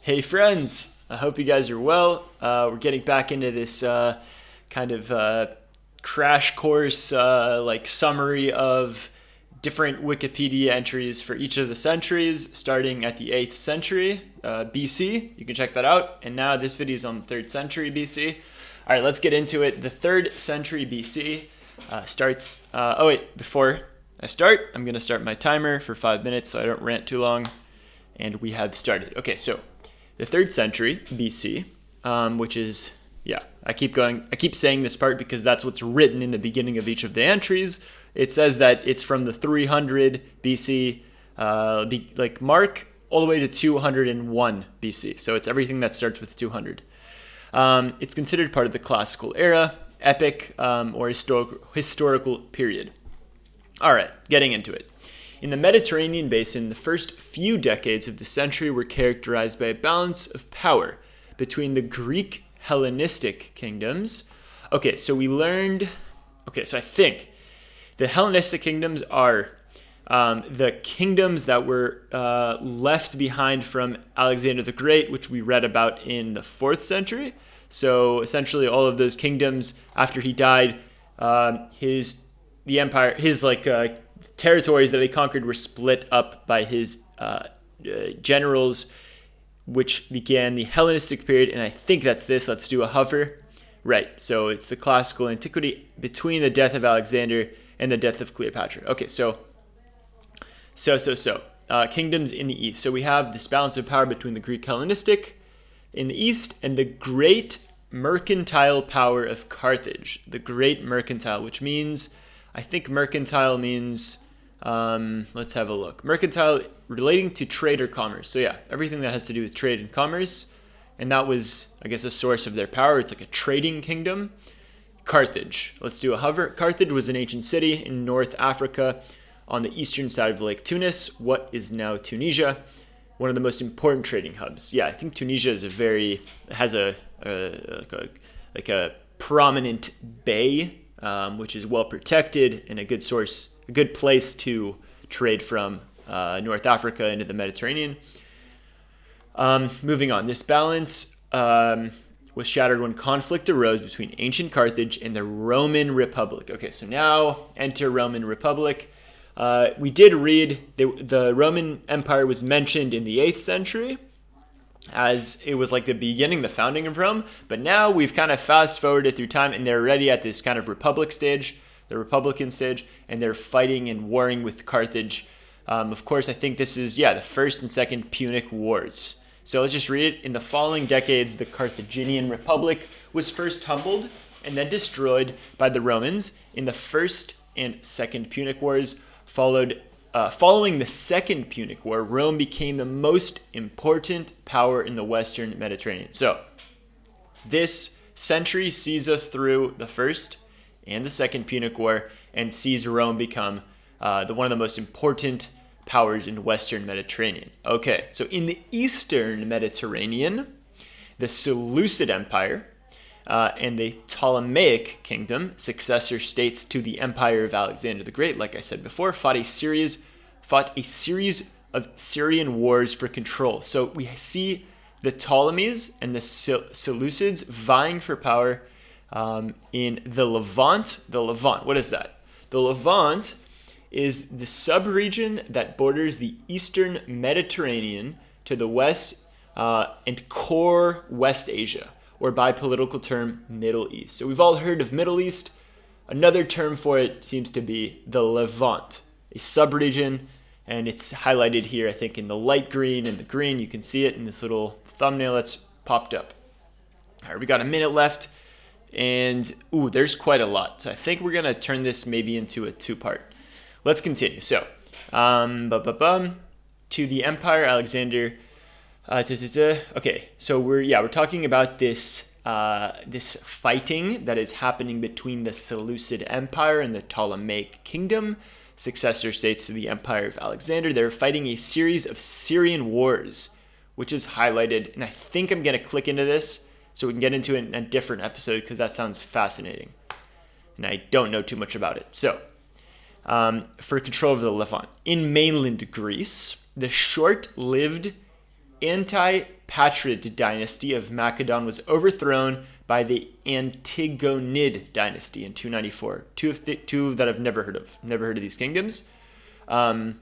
Hey friends, I hope you guys are well. We're getting back into this kind of crash course, like summary of different Wikipedia entries for each of the centuries, starting at the 8th century BC. You can check that out. And now this video is on the 3rd century BC. All right, let's get into it. The 3rd century BC starts. Before I start, I'm going to start my timer for 5 minutes so I don't rant too long. And we have started. Okay, so the 3rd century BC, which is, I keep saying this part because that's what's written in the beginning of each of the entries. It says that it's from the 300 BC, mark, all the way to 201 BC. So it's everything that starts with 200. It's considered part of the classical era, epic, or historical period. All right, getting into it. In the Mediterranean Basin, the first few decades of the century were characterized by a balance of power between the Greek Hellenistic kingdoms. So I think the Hellenistic kingdoms are the kingdoms that were left behind from Alexander the Great, which we read about in the 4th century. So essentially all of those kingdoms, after he died, territories that he conquered were split up by his generals, which began the Hellenistic period. And I think that's this. Let's do a hover. Right. So it's the classical antiquity between the death of Alexander and the death of Cleopatra. Okay. So kingdoms in the east. So we have this balance of power between the Greek Hellenistic in the east and the great mercantile power of Carthage. The great mercantile, which means, I think mercantile means, let's have a look. Mercantile relating to trade or commerce. So everything that has to do with trade and commerce. And that was, I guess, a source of their power. It's like a trading kingdom. Carthage. Let's do a hover. Carthage was an ancient city in North Africa on the eastern side of Lake Tunis, what is now Tunisia, one of the most important trading hubs. I think Tunisia has a prominent bay, which is well protected and a good place to trade from North Africa into the Mediterranean. Moving on, this balance was shattered when conflict arose between ancient Carthage and the Roman Republic. Okay, so now enter Roman Republic. We did read the Roman Empire was mentioned in the 8th century, as it was like the founding of Rome. But now we've kind of fast forwarded through time and they're already at this kind of republican stage, and they're fighting and warring with Carthage. Of course, I think this is, the First and Second Punic Wars. So let's just read it. In the following decades, the Carthaginian Republic was first humbled and then destroyed by the Romans in the First and Second Punic Wars. Following the Second Punic War, Rome became the most important power in the Western Mediterranean. So this century sees us through the First and the Second Punic War and sees Rome become one of the most important powers in Western Mediterranean. Okay, so in the Eastern Mediterranean, the Seleucid Empire and the Ptolemaic Kingdom, successor states to the Empire of Alexander the Great, like I said before, fought a series of Syrian wars for control. So we see the Ptolemies and the Seleucids vying for power in the Levant. The Levant, what is that? The Levant is the sub-region that borders the Eastern Mediterranean to the west and core West Asia, or by political term, Middle East. So we've all heard of Middle East. Another term for it seems to be the Levant, a sub-region, and it's highlighted here, I think, in the light green and the green. You can see it in this little thumbnail that's popped up. All right, we got a minute left, and there's quite a lot. So I think we're going to turn this maybe into a 2-part. Let's continue. So, to the Empire, Alexander. Okay, so we're talking about this fighting that is happening between the Seleucid Empire and the Ptolemaic Kingdom, successor states to the Empire of Alexander. They're fighting a series of Syrian wars, which is highlighted, and I think I'm going to click into this so we can get into it in a different episode because that sounds fascinating, and I don't know too much about it. So, for control of the Levant. In mainland Greece, the short-lived anti-Palatinate Patrid dynasty of Macedon was overthrown by the Antigonid dynasty in 294. Two that I've never heard of. Never heard of these kingdoms. A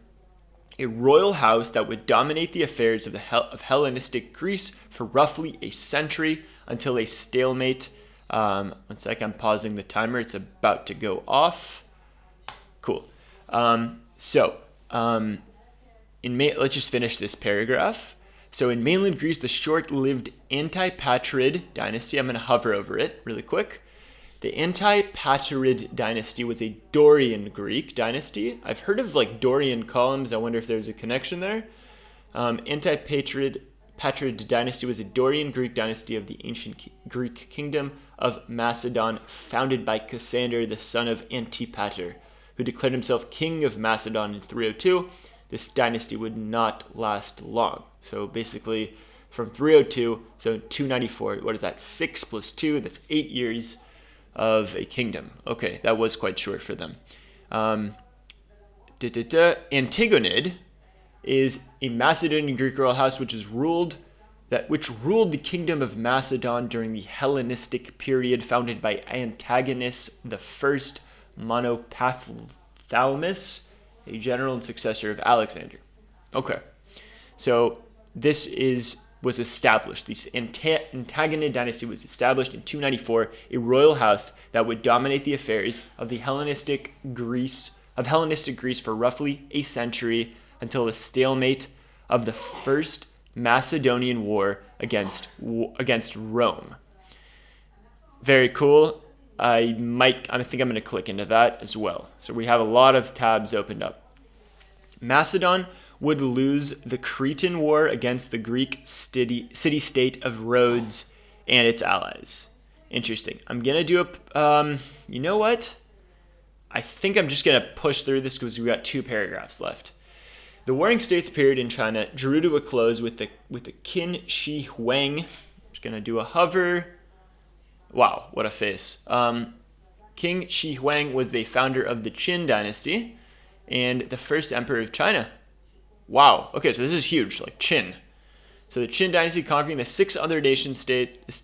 royal house that would dominate the affairs of Hellenistic Greece for roughly a century until a stalemate. 1 sec, I'm pausing the timer. It's about to go off. Cool. Let's just finish this paragraph. So in mainland Greece, the short-lived Antipatrid dynasty, I'm going to hover over it really quick. The Antipatrid dynasty was a Dorian Greek dynasty. I've heard of like Dorian columns. I wonder if there's a connection there. Antipatrid dynasty was a Dorian Greek dynasty of the ancient Greek kingdom of Macedon, founded by Cassander, the son of Antipater, who declared himself king of Macedon in 302. This dynasty would not last long. So basically from 302, so 294, what is that? 6 plus 2, that's 8 years of a kingdom. Okay, that was quite short for them. Antigonid is a Macedonian Greek royal house which ruled the kingdom of Macedon during the Hellenistic period, founded by Antigonus the First Monophthalmus, a general and successor of Alexander. Okay, so this was established. The Antigonid dynasty was established in 294, a royal house that would dominate the affairs of Hellenistic Greece for roughly a century until the stalemate of the First Macedonian War against Rome. Very cool. I think I'm going to click into that as well. So we have a lot of tabs opened up. Macedon would lose the Cretan War against the Greek city-state of Rhodes and its allies. Interesting. I'm going to do you know what? I think I'm just going to push through this because we've got 2 paragraphs left. The Warring States period in China drew to a close with the Qin Shi Huang. I'm just going to do a hover. Wow, what a face. King Shi Huang was the founder of the Qin dynasty and the first emperor of China. Wow. Okay, so this is huge, like Qin. So the Qin dynasty conquering the 6 other nation states,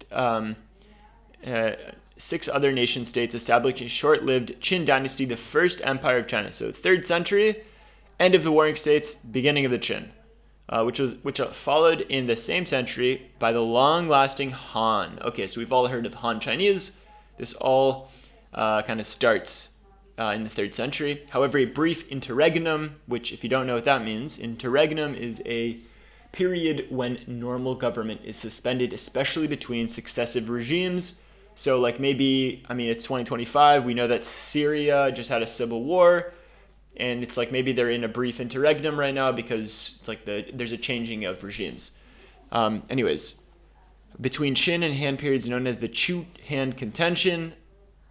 establishing a short-lived Qin dynasty, the first empire of China. So 3rd century, end of the Warring States, beginning of the Qin, which followed in the same century by the long-lasting Han. Okay, so we've all heard of Han Chinese. This all kind of starts in the 3rd century. However, a brief interregnum, which if you don't know what that means, interregnum is a period when normal government is suspended, especially between successive regimes. So like maybe, it's 2025, we know that Syria just had a civil war, and it's like maybe they're in a brief interregnum right now because it's like there's a changing of regimes. Anyways, between Qin and Han periods known as the Chu-Han contention.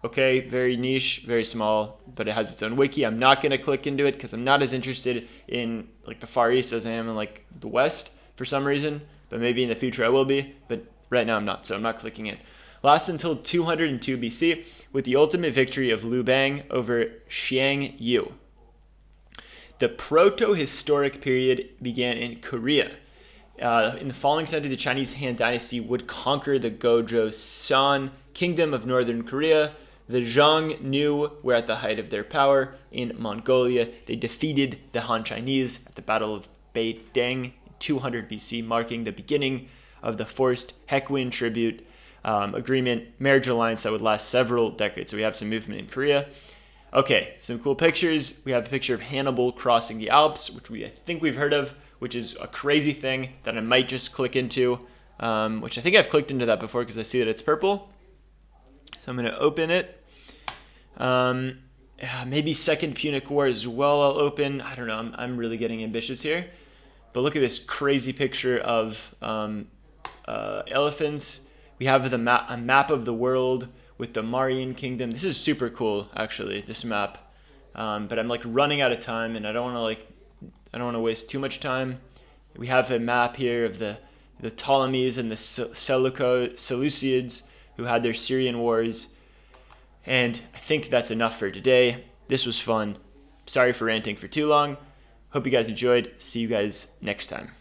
Okay, very niche, very small, but it has its own wiki. I'm not going to click into it because I'm not as interested in like the Far East as I am in like the West for some reason, but maybe in the future I will be, but right now I'm not, so I'm not clicking it. Lasted until 202 BC with the ultimate victory of Liu Bang over Xiang Yu. The proto-historic period began in Korea. In the following century, the Chinese Han Dynasty would conquer the Gojoseon Kingdom of Northern Korea. The Xiongnu were at the height of their power in Mongolia. They defeated the Han Chinese at the Battle of Beideng in 200 BC, marking the beginning of the forced Hekwin tribute agreement, marriage alliance that would last several decades. So we have some movement in Korea. Okay, some cool pictures. We have a picture of Hannibal crossing the Alps, which I think we've heard of, which is a crazy thing that I might just click into, which I think I've clicked into that before because I see that it's purple. So I'm going to open it. Maybe Second Punic War as well I'll open. I don't know. I'm really getting ambitious here. But look at this crazy picture of elephants. We have a map of the world with the Marian Kingdom. This is super cool, actually, this map. But I'm like running out of time, and I don't want to waste too much time. We have a map here of the Ptolemies and the Seleucids who had their Syrian wars. And I think that's enough for today. This was fun. Sorry for ranting for too long. Hope you guys enjoyed. See you guys next time.